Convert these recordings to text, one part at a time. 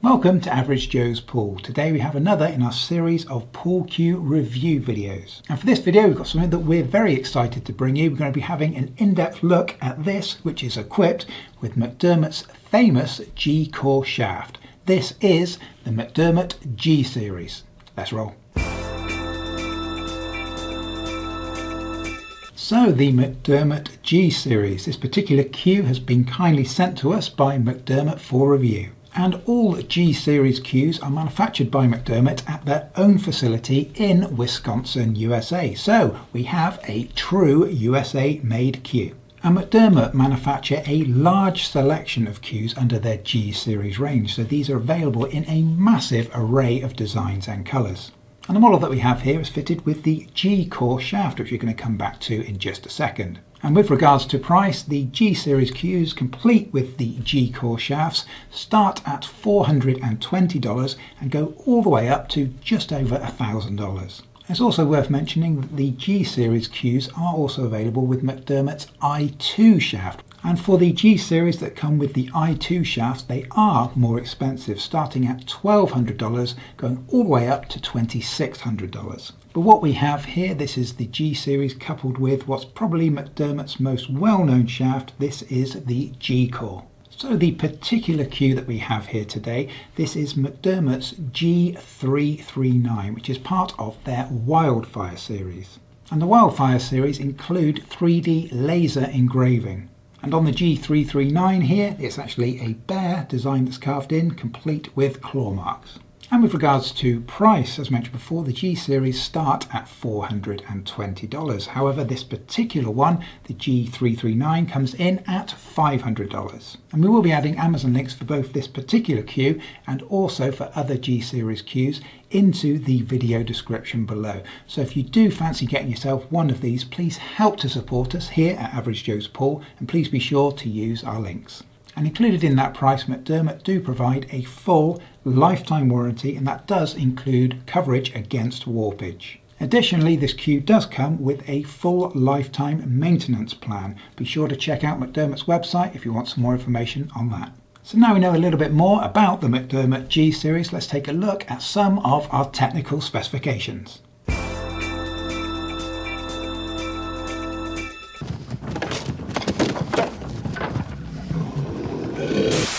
Welcome to Average Joe's Pool. Today we have another in our series of pool cue review videos. And for this video we've got something that we're very excited to bring you. We're going to be having an in-depth look at this, which is equipped with McDermott's famous G-core shaft. This is the McDermott G series. Let's roll. So the McDermott G series, this particular cue has been kindly sent to us by McDermott for review. And all G series cues are manufactured by McDermott at their own facility in Wisconsin, USA. So we have a true USA made cue. And McDermott manufacture a large selection of cues under their G series range. So these are available in a massive array of designs and colours. And the model that we have here is fitted with the G-core shaft, which we're going to come back to in just a second. And with regards to price, the G series cues complete with the G-core shafts start at $420 and go all the way up to just over $1,000. It's also worth mentioning that the G series cues are also available with McDermott's I2 shaft. And for the G series that come with the I2 shafts, they are more expensive, starting at $1,200, going all the way up to $2,600. But what we have here, this is the G series coupled with what's probably McDermott's most well-known shaft. This is the G-core. So the particular cue that we have here today, this is McDermott's G339, which is part of their Wildfire series. And the Wildfire series include 3D laser engraving. And on the G339 here, it's actually a bear design that's carved in, complete with claw marks. And with regards to price, as mentioned before, the G series start at $420. However, this particular one, the G339, comes in at $500. And we will be adding Amazon links for both this particular cue and also for other G series cues into the video description below. So if you do fancy getting yourself one of these, please help to support us here at Average Joe's Pool, and please be sure to use our links. And included in that price, McDermott do provide a full lifetime warranty, and that does include coverage against warpage. Additionally, this cue does come with a full lifetime maintenance plan. Be sure to check out McDermott's website if you want some more information on that. So now we know a little bit more about the McDermott G series, let's take a look at some of our technical specifications.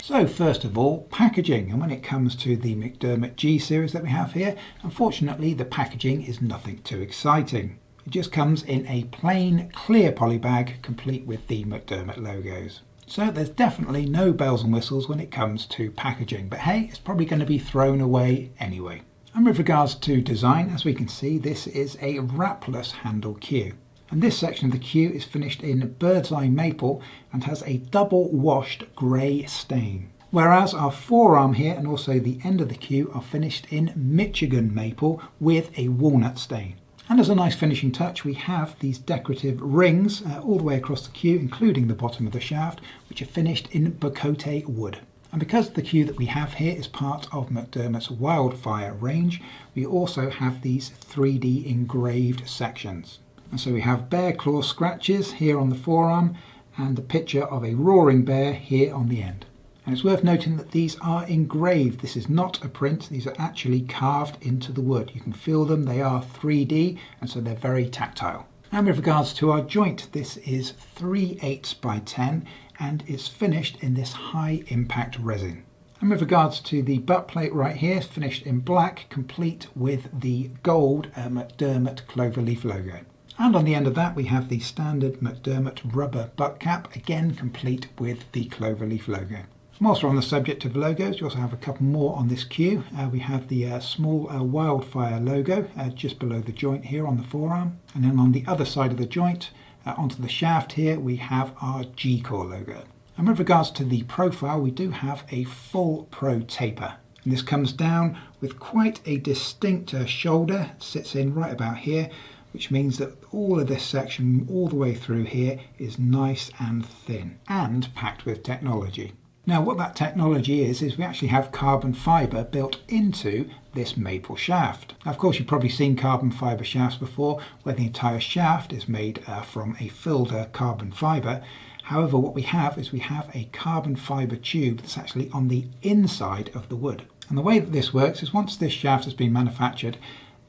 So first of all, packaging. And when it comes to the McDermott G series that we have here, unfortunately the packaging is nothing too exciting. It just comes in a plain clear poly bag complete with the McDermott logos. So there's definitely no bells and whistles when it comes to packaging, but hey, it's probably going to be thrown away anyway. And with regards to design, as we can see, this is a wrapless handle cue. And this section of the cue is finished in bird's eye maple and has a double washed grey stain. Whereas our forearm here and also the end of the cue are finished in Michigan maple with a walnut stain. And as a nice finishing touch, we have these decorative rings all the way across the cue, including the bottom of the shaft, which are finished in Bocote wood. And because the cue that we have here is part of McDermott's Wildfire range, we also have these 3D engraved sections. And so we have bear claw scratches here on the forearm and the picture of a roaring bear here on the end. And it's worth noting that these are engraved. This is not a print, these are actually carved into the wood. You can feel them, they are 3D, and so they're very tactile. And with regards to our joint, this is 3/8 by 10 and is finished in this high impact resin. And with regards to the butt plate right here, finished in black, complete with the gold McDermott cloverleaf logo. And on the end of that we have the standard McDermott rubber butt cap, again complete with the cloverleaf logo. Whilst we're on the subject of logos, we also have a couple more on this cue. We have the small Wildfire logo just below the joint here on the forearm. And then on the other side of the joint, onto the shaft here, we have our G-core logo. And with regards to the profile, we do have a full pro taper. And this comes down with quite a distinct shoulder, it sits in right about here, which means that all of this section all the way through here is nice and thin and packed with technology. Now what that technology is we actually have carbon fibre built into this maple shaft. Now, of course you've probably seen carbon fibre shafts before where the entire shaft is made from a filled carbon fibre. However, what we have is we have a carbon fibre tube that's actually on the inside of the wood. And the way that this works is once this shaft has been manufactured,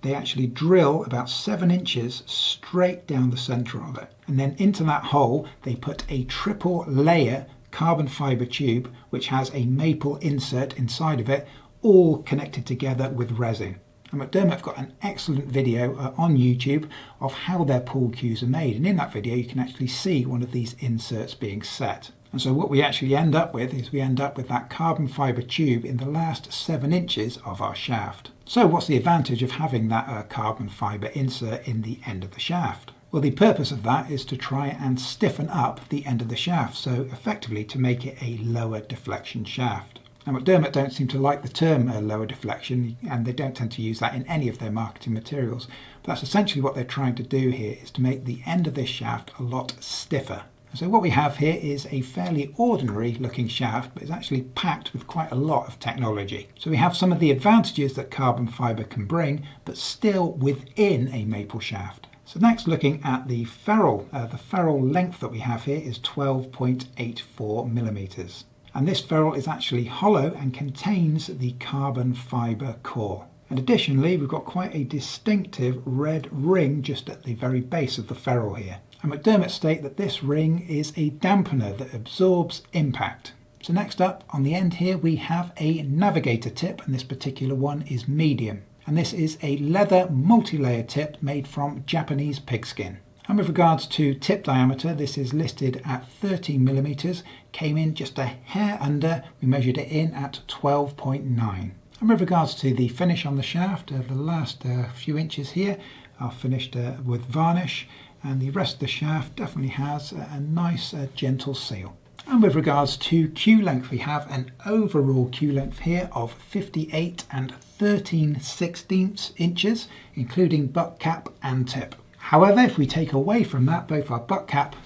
they actually drill about 7 inches straight down the centre of it. And then into that hole, they put a triple layer carbon fibre tube, which has a maple insert inside of it, all connected together with resin. And McDermott have got an excellent video on YouTube of how their pool cues are made. And in that video, you can actually see one of these inserts being set. And so what we actually end up with is we end up with that carbon fibre tube in the last 7 inches of our shaft. So what's the advantage of having that carbon fibre insert in the end of the shaft? Well, the purpose of that is to try and stiffen up the end of the shaft, so effectively to make it a lower deflection shaft. Now McDermott don't seem to like the term lower deflection, and they don't tend to use that in any of their marketing materials, but that's essentially what they're trying to do here, is to make the end of this shaft a lot stiffer. So what we have here is a fairly ordinary looking shaft, but it's actually packed with quite a lot of technology. So we have some of the advantages that carbon fibre can bring, but still within a maple shaft. So next, looking at the ferrule length that we have here is 12.84 millimeters. And this ferrule is actually hollow and contains the carbon fibre core. And additionally, we've got quite a distinctive red ring just at the very base of the ferrule here. And McDermott state that this ring is a dampener that absorbs impact. So next up, on the end here, we have a navigator tip, and this particular one is medium. And this is a leather multi-layer tip made from Japanese pigskin. And with regards to tip diameter, this is listed at 13 millimeters, came in just a hair under, we measured it in at 12.9. And with regards to the finish on the shaft, the last few inches here are finished with varnish, and the rest of the shaft definitely has a nice gentle seal. And with regards to cue length, we have an overall cue length here of 58 and 13/16 inches, including butt cap and tip. However, if we take away from that both our butt cap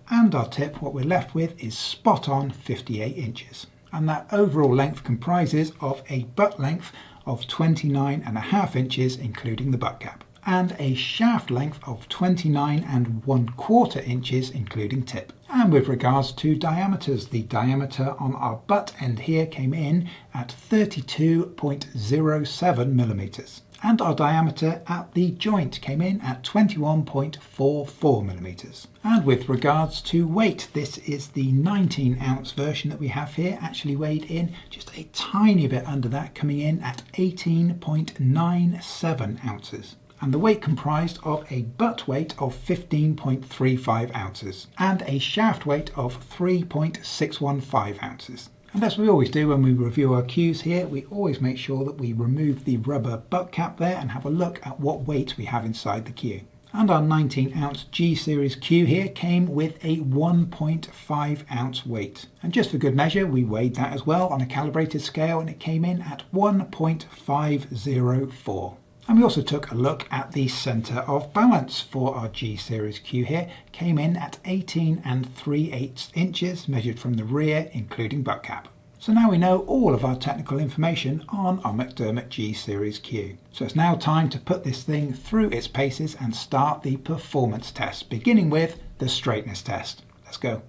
and our tip, what we're left with is spot on 58 inches. And that overall length comprises of a butt length of 29.5 inches, including the butt cap, and a shaft length of 29 1/4 inches, including tip. And with regards to diameters, the diameter on our butt end here came in at 32.07 millimeters. And our diameter at the joint came in at 21.44 millimeters. And with regards to weight, this is the 19-ounce version that we have here, actually weighed in just a tiny bit under that, coming in at 18.97 ounces. And the weight comprised of a butt weight of 15.35 ounces and a shaft weight of 3.615 ounces. And as we always do when we review our cues here, we always make sure that we remove the rubber butt cap there and have a look at what weight we have inside the cue. And our 19-ounce G-series cue here came with a 1.5 ounce weight. And just for good measure, we weighed that as well on a calibrated scale, and it came in at 1.504. And we also took a look at the centre of balance for our G-series cue here. Came in at 18 3/8 inches, measured from the rear, including butt cap. So now we know all of our technical information on our McDermott G-series cue. So it's now time to put this thing through its paces and start the performance test, beginning with the straightness test. Let's go.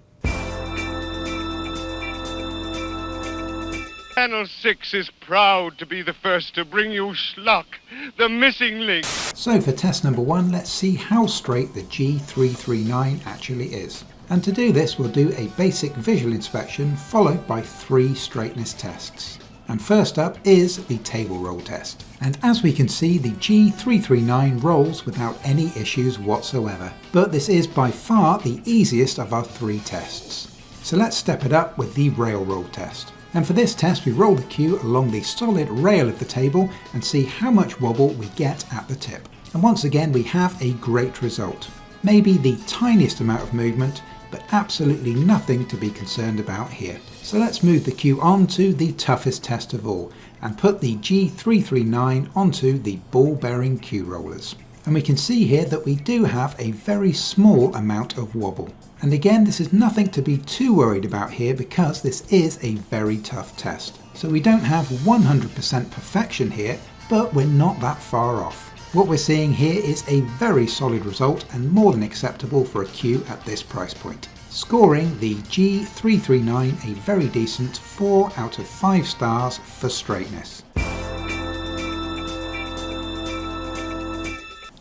Channel 6 is proud to be the first to bring you Schluck, the missing link. So for test number 1, let's see how straight the G339 actually is. And to do this, we'll do a basic visual inspection followed by 3 straightness tests. And first up is the table roll test. And as we can see, the G339 rolls without any issues whatsoever. But this is by far the easiest of our 3 tests. So let's step it up with the rail roll test. And for this test, we roll the cue along the solid rail of the table and see how much wobble we get at the tip. And once again, we have a great result. Maybe the tiniest amount of movement, but absolutely nothing to be concerned about here. So let's move the cue on to the toughest test of all and put the G339 onto the ball bearing cue rollers. And we can see here that we do have a very small amount of wobble. And again, this is nothing to be too worried about here because this is a very tough test. So we don't have 100% perfection here, but we're not that far off. What we're seeing here is a very solid result and more than acceptable for a cue at this price point. Scoring the G339 a very decent 4 out of 5 stars for straightness.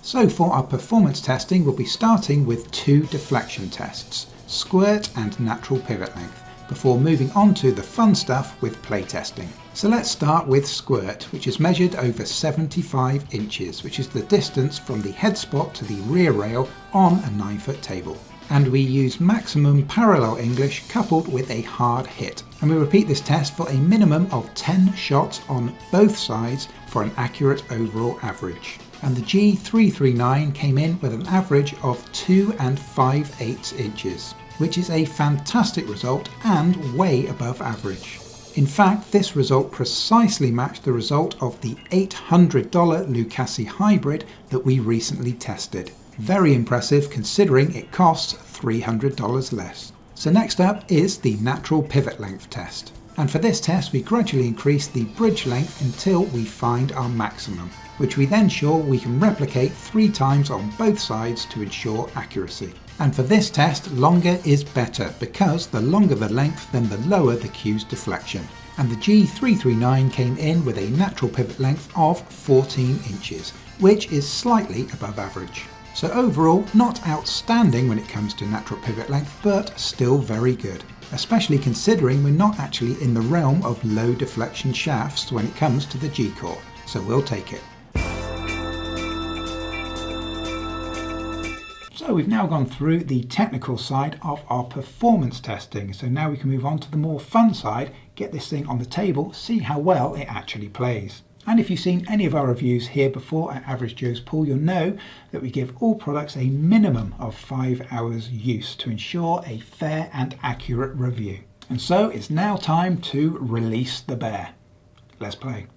So for our performance testing, we'll be starting with 2 deflection tests, squirt and natural pivot length, before moving on to the fun stuff with play testing. So let's start with squirt, which is measured over 75 inches, which is the distance from the head spot to the rear rail on a 9-foot table. And we use maximum parallel English coupled with a hard hit. And we repeat this test for a minimum of 10 shots on both sides for an accurate overall average. And the G339 came in with an average of 2 5/8 inches, which is a fantastic result and way above average. In fact, this result precisely matched the result of the $800 Lucasi hybrid that we recently tested. Very impressive considering it costs $300 less. So next up is the natural pivot length test. And for this test we gradually increase the bridge length until we find our maximum, which we then ensure we can replicate 3 times on both sides to ensure accuracy. And for this test, longer is better because the longer the length, then the lower the cue's deflection. And the G339 came in with a natural pivot length of 14 inches, which is slightly above average. So overall, not outstanding when it comes to natural pivot length, but still very good, especially considering we're not actually in the realm of low deflection shafts when it comes to the G-core, so we'll take it. So we've now gone through the technical side of our performance testing, so now we can move on to the more fun side, get this thing on the table, see how well it actually plays. And if you've seen any of our reviews here before at Average Joe's Pool, you'll know that we give all products a minimum of 5 hours use to ensure a fair and accurate review. And so it's now time to release the bear. Let's play.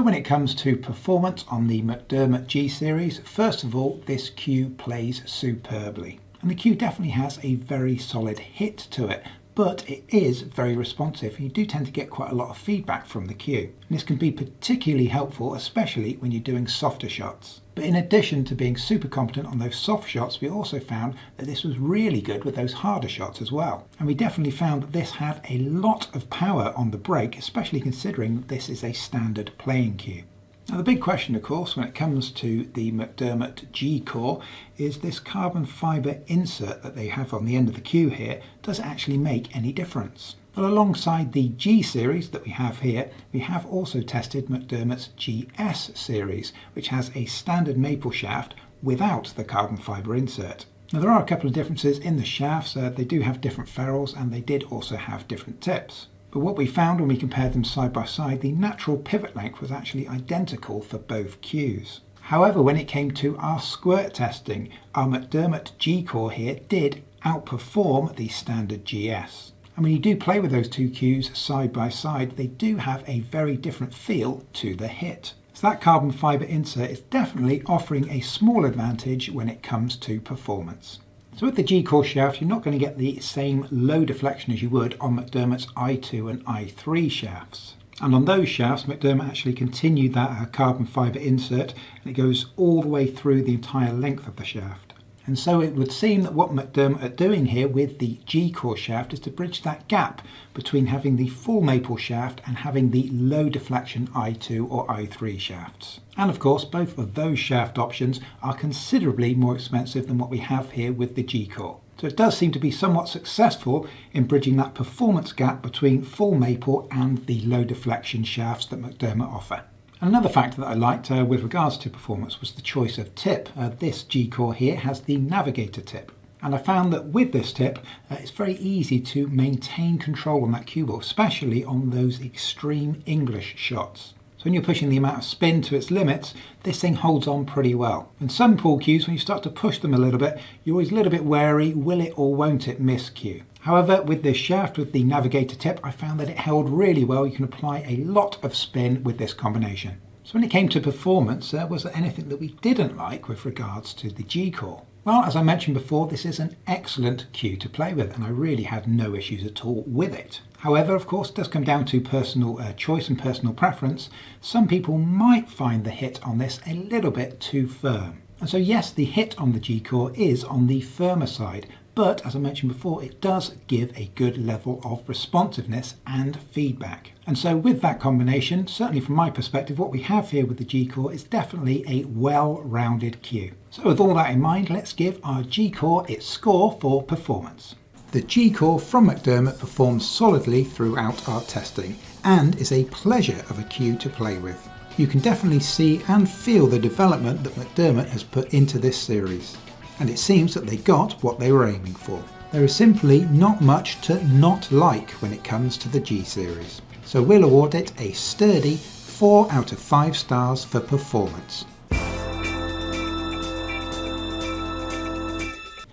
When it comes to performance on the McDermott G series, first of all, this cue plays superbly. And the cue definitely has a very solid hit to it, but it is very responsive and you do tend to get quite a lot of feedback from the cue. And this can be particularly helpful, especially when you're doing softer shots. But in addition to being super competent on those soft shots, we also found that this was really good with those harder shots as well. And we definitely found that this had a lot of power on the break, especially considering that this is a standard playing cue. Now the big question, of course, when it comes to the McDermott G-core is this carbon fibre insert that they have on the end of the cue here, does it actually make any difference? Well, alongside the G series that we have here, we have also tested McDermott's GS series, which has a standard maple shaft without the carbon fibre insert. Now there are a couple of differences in the shafts. They do have different ferrules and they did also have different tips. But what we found when we compared them side by side, the natural pivot length was actually identical for both cues. However, when it came to our squirt testing, our McDermott G-Core here did outperform the standard GS. And when you do play with those two cues side by side, they do have a very different feel to the hit. So that carbon fibre insert is definitely offering a small advantage when it comes to performance. So with the G-Core shaft, you're not going to get the same low deflection as you would on McDermott's i2 and i3 shafts. And on those shafts, McDermott actually continued that carbon fibre insert, and it goes all the way through the entire length of the shaft. And so it would seem that what McDermott are doing here with the G-Core shaft is to bridge that gap between having the full maple shaft and having the low deflection i2 or i3 shafts. And of course, both of those shaft options are considerably more expensive than what we have here with the G-Core. So it does seem to be somewhat successful in bridging that performance gap between full maple and the low deflection shafts that McDermott offer. Another factor that I liked with regards to performance was the choice of tip. This G-Core here has the navigator tip. And I found that with this tip, it's very easy to maintain control on that cue ball, especially on those extreme English shots. So when you're pushing the amount of spin to its limits, this thing holds on pretty well. And some pool cues, when you start to push them a little bit, you're always a little bit wary, will it or won't it miss cue? However, with this shaft, with the navigator tip, I found that it held really well. You can apply a lot of spin with this combination. So when it came to performance, was there anything that we didn't like with regards to the G-Core? Well, as I mentioned before, this is an excellent cue to play with, and I really had no issues at all with it. However, of course, it does come down to personal choice and personal preference. Some people might find the hit on this a little bit too firm. And so yes, the hit on the G-Core is on the firmer side, but as I mentioned before, it does give a good level of responsiveness and feedback. And so with that combination, certainly from my perspective, what we have here with the G-Core is definitely a well-rounded cue. So with all that in mind, let's give our G-Core its score for performance. The G-Core from McDermott performs solidly throughout our testing and is a pleasure of a cue to play with. You can definitely see and feel the development that McDermott has put into this series. And it seems that they got what they were aiming for. There is simply not much to not like when it comes to the G series. So we'll award it a sturdy 4 out of 5 stars for performance.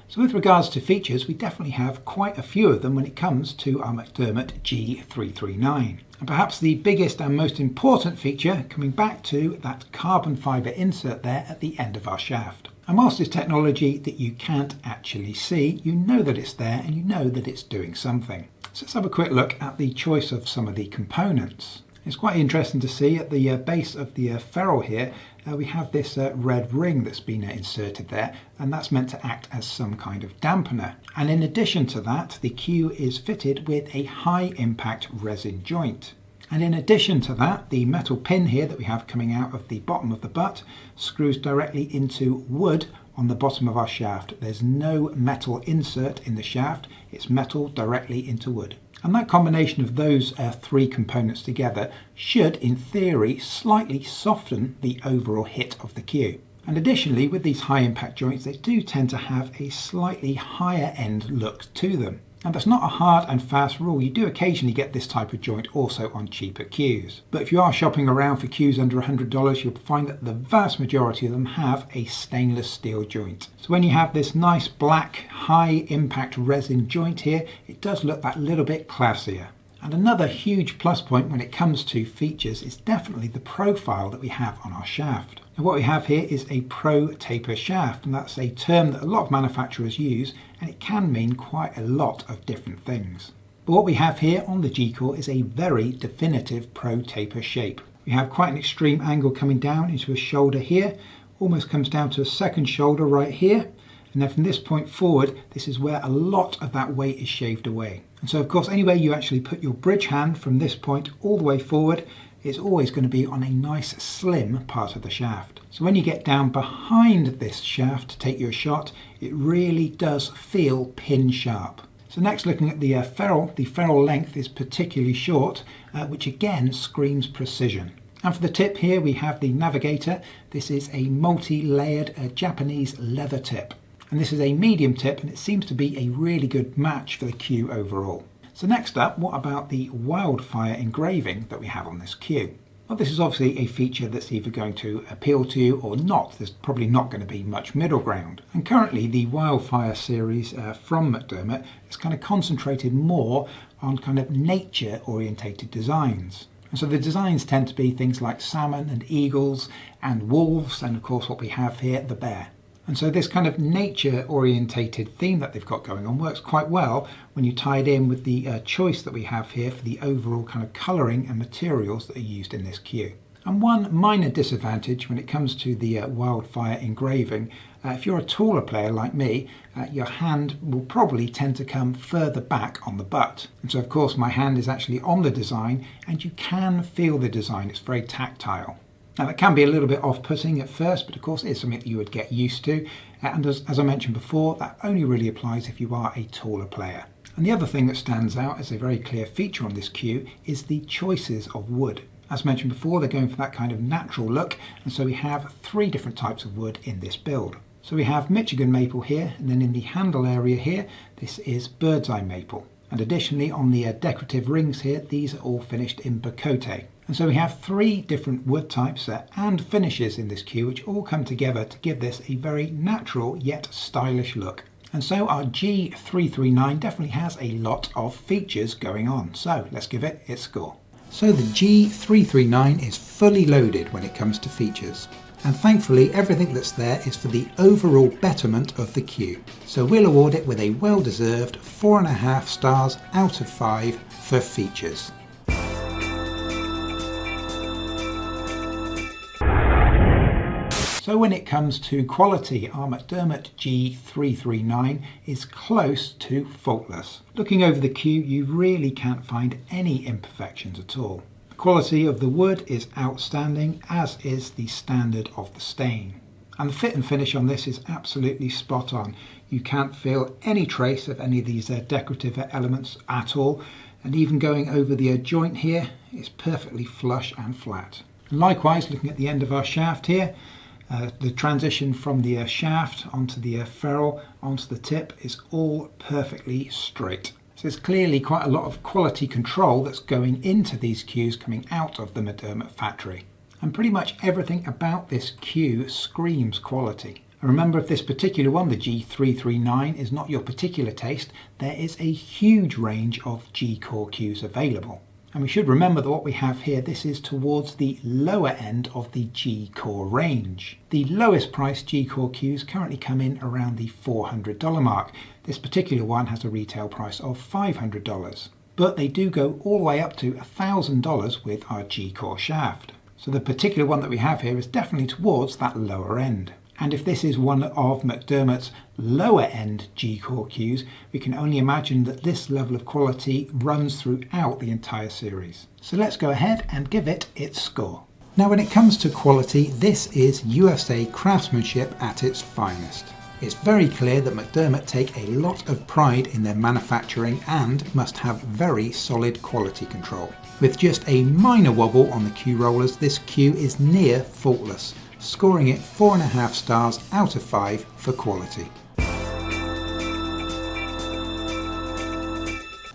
So with regards to features, we definitely have quite a few of them when it comes to our McDermott G339. And perhaps the biggest and most important feature coming back to that carbon fibre insert there at the end of our shaft. And whilst it's technology that you can't actually see, you know that it's there and you know that it's doing something. So let's have a quick look at the choice of some of the components. It's quite interesting to see at the base of the ferrule here, we have this red ring that's been inserted there, and that's meant to act as some kind of dampener. And in addition to that, the cue is fitted with a high impact resin joint. And in addition to that, the metal pin here that we have coming out of the bottom of the butt screws directly into wood on the bottom of our shaft. There's no metal insert in the shaft, it's metal directly into wood. And that combination of those 3 components together should, in theory, slightly soften the overall hit of the cue. And additionally, with these high impact joints, they do tend to have a slightly higher end look to them. And that's not a hard and fast rule. You do occasionally get this type of joint also on cheaper cues. But if you are shopping around for cues under $100, you'll find that the vast majority of them have a stainless steel joint. So when you have this nice black high impact resin joint here, it does look that little bit classier. And another huge plus point when it comes to features is definitely the profile that we have on our shaft. And what we have here is a pro taper shaft, and that's a term that a lot of manufacturers use, and it can mean quite a lot of different things. But what we have here on the G-Core is a very definitive pro taper shape. We have quite an extreme angle coming down into a shoulder here, almost comes down to a second shoulder right here, and then from this point forward, this is where a lot of that weight is shaved away. And so of course, anywhere you actually put your bridge hand from this point all the way forward, it's always going to be on a nice slim part of the shaft. So when you get down behind this shaft to take your shot, it really does feel pin sharp. So next, looking at the ferrule length is particularly short, which again screams precision. And for the tip here, we have the navigator. This is a multi-layered Japanese leather tip. And this is a medium tip, and it seems to be a really good match for the cue overall. So next up, what about the Wildfire engraving that we have on this cue? Well, this is obviously a feature that's either going to appeal to you or not. There's probably not going to be much middle ground. And currently the Wildfire series from McDermott is kind of concentrated more on kind of nature orientated designs. And so the designs tend to be things like salmon and eagles and wolves, and of course what we have here, the bear. And so this kind of nature orientated theme that they've got going on works quite well when you tie it in with the choice that we have here for the overall kind of colouring and materials that are used in this cue. And one minor disadvantage when it comes to the Wildfire engraving, if you're a taller player like me, your hand will probably tend to come further back on the butt. And so of course my hand is actually on the design, and you can feel the design, it's very tactile. Now that can be a little bit off-putting at first, but of course it is something that you would get used to. And as I mentioned before, that only really applies if you are a taller player. And the other thing that stands out as a very clear feature on this cue is the choices of wood. As mentioned before, they're going for that kind of natural look, and so we have 3 different types of wood in this build. So we have Michigan maple here, and then in the handle area here, this is bird's eye maple. And additionally on the decorative rings here, these are all finished in Bacote. And so we have 3 different wood types and finishes in this cue, which all come together to give this a very natural yet stylish look. And so our G339 definitely has a lot of features going on. So let's give it its score. So the G339 is fully loaded when it comes to features. And thankfully everything that's there is for the overall betterment of the cue. So we'll award it with a well-deserved 4.5 stars out of 5 for features. So when it comes to quality, our McDermott G339 is close to faultless. Looking over the cue, you really can't find any imperfections at all. The quality of the wood is outstanding, as is the standard of the stain. And the fit and finish on this is absolutely spot on. You can't feel any trace of any of these decorative elements at all. And even going over the joint here, it's perfectly flush and flat. And likewise, looking at the end of our shaft here, the transition from the shaft onto the ferrule onto the tip is all perfectly straight. So there's clearly quite a lot of quality control that's going into these cues coming out of the McDermott factory. And pretty much everything about this cue screams quality. And remember, if this particular one, the G339, is not your particular taste, there is a huge range of G-core cues available. And we should remember that what we have here, this is towards the lower end of the G-core range. The lowest priced G-core cues currently come in around the $400 mark. This particular one has a retail price of $500. But they do go all the way up to $1,000 with our G-core shaft. So the particular one that we have here is definitely towards that lower end. And if this is one of McDermott's lower end G-core cues, we can only imagine that this level of quality runs throughout the entire series. So let's go ahead and give it its score. Now when it comes to quality, this is USA craftsmanship at its finest. It's very clear that McDermott take a lot of pride in their manufacturing and must have very solid quality control. With just a minor wobble on the cue rollers, this cue is near faultless, scoring it 4.5 stars out of 5 for quality.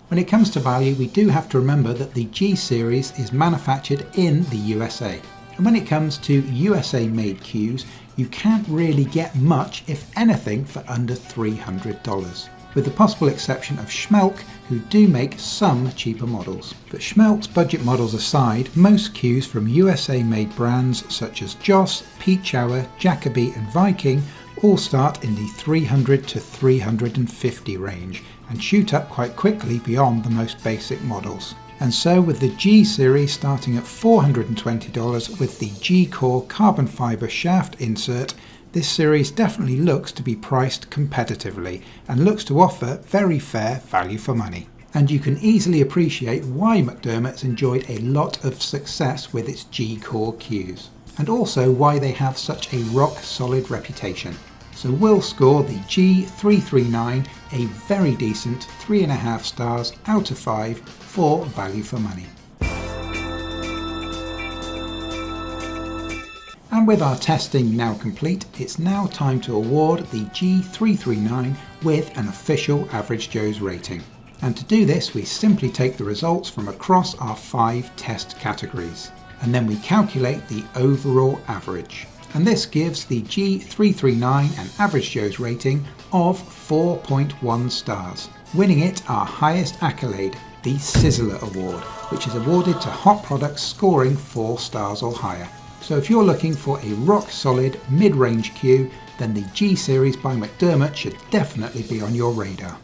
When it comes to value, we do have to remember that the G series is manufactured in the USA. And when it comes to USA made cues, you can't really get much, if anything, for under $300. With the possible exception of Schmelk, who do make some cheaper models. But Schmelk's budget models aside, most cues from USA made brands such as Joss, Peach Hour, Jacoby and Viking all start in the $300 to $350 range and shoot up quite quickly beyond the most basic models. And so with the G series starting at $420 with the G-Core carbon fibre shaft insert, this series definitely looks to be priced competitively and looks to offer very fair value for money. And you can easily appreciate why McDermott's enjoyed a lot of success with its G-Core cues, and also why they have such a rock solid reputation. So we'll score the G339 a very decent 3.5 stars out of 5 for value for money. And with our testing now complete, it's now time to award the G339 with an official Average Joe's rating. And to do this, we simply take the results from across our 5 test categories, and then we calculate the overall average. And this gives the G339 an Average Joe's rating of 4.1 stars, winning it our highest accolade, the Sizzler Award, which is awarded to hot products scoring 4 stars or higher. So if you're looking for a rock-solid mid-range cue, then the G series by McDermott should definitely be on your radar.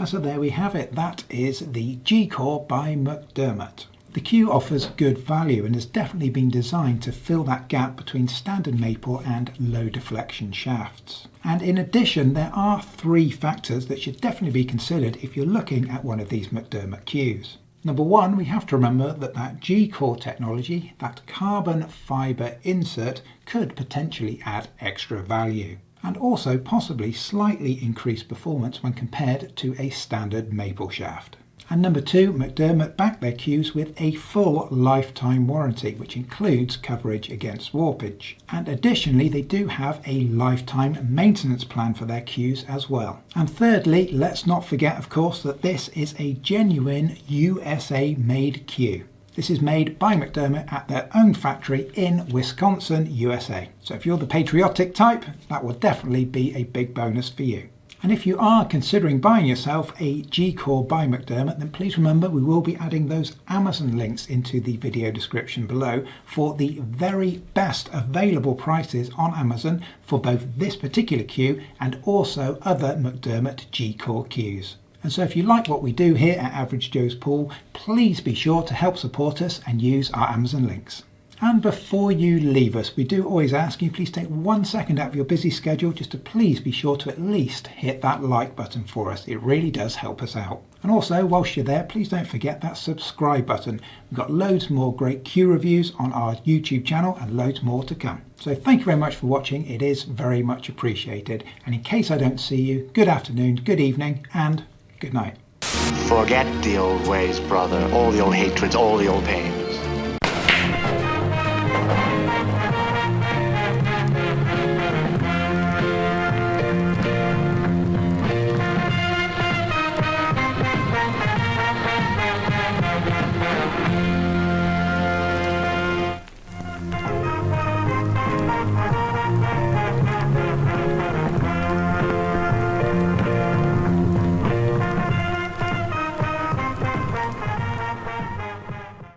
So there we have it. That is the G-Core by McDermott. The cue offers good value and has definitely been designed to fill that gap between standard maple and low deflection shafts. And in addition, there are 3 factors that should definitely be considered if you're looking at one of these McDermott cues. Number 1, we have to remember that G-Core technology, that carbon fibre insert, could potentially add extra value, and also possibly slightly increase performance when compared to a standard maple shaft. And number 2, McDermott back their cues with a full lifetime warranty, which includes coverage against warpage. And additionally, they do have a lifetime maintenance plan for their cues as well. And thirdly, let's not forget, of course, that this is a genuine USA made cue. This is made by McDermott at their own factory in Wisconsin, USA. So if you're the patriotic type, that will definitely be a big bonus for you. And if you are considering buying yourself a G-Core by McDermott, then please remember we will be adding those Amazon links into the video description below for the very best available prices on Amazon for both this particular cue and also other McDermott G-Core cues. And so if you like what we do here at Average Joe's Pool, please be sure to help support us and use our Amazon links. And before you leave us, we do always ask you please take 1 second out of your busy schedule just to please be sure to at least hit that like button for us. It really does help us out. And also, whilst you're there, please don't forget that subscribe button. We've got loads more great cue reviews on our YouTube channel and loads more to come. So thank you very much for watching. It is very much appreciated. And in case I don't see you, good afternoon, good evening, and good night. Forget the old ways, brother. All the old hatreds, all the old pains.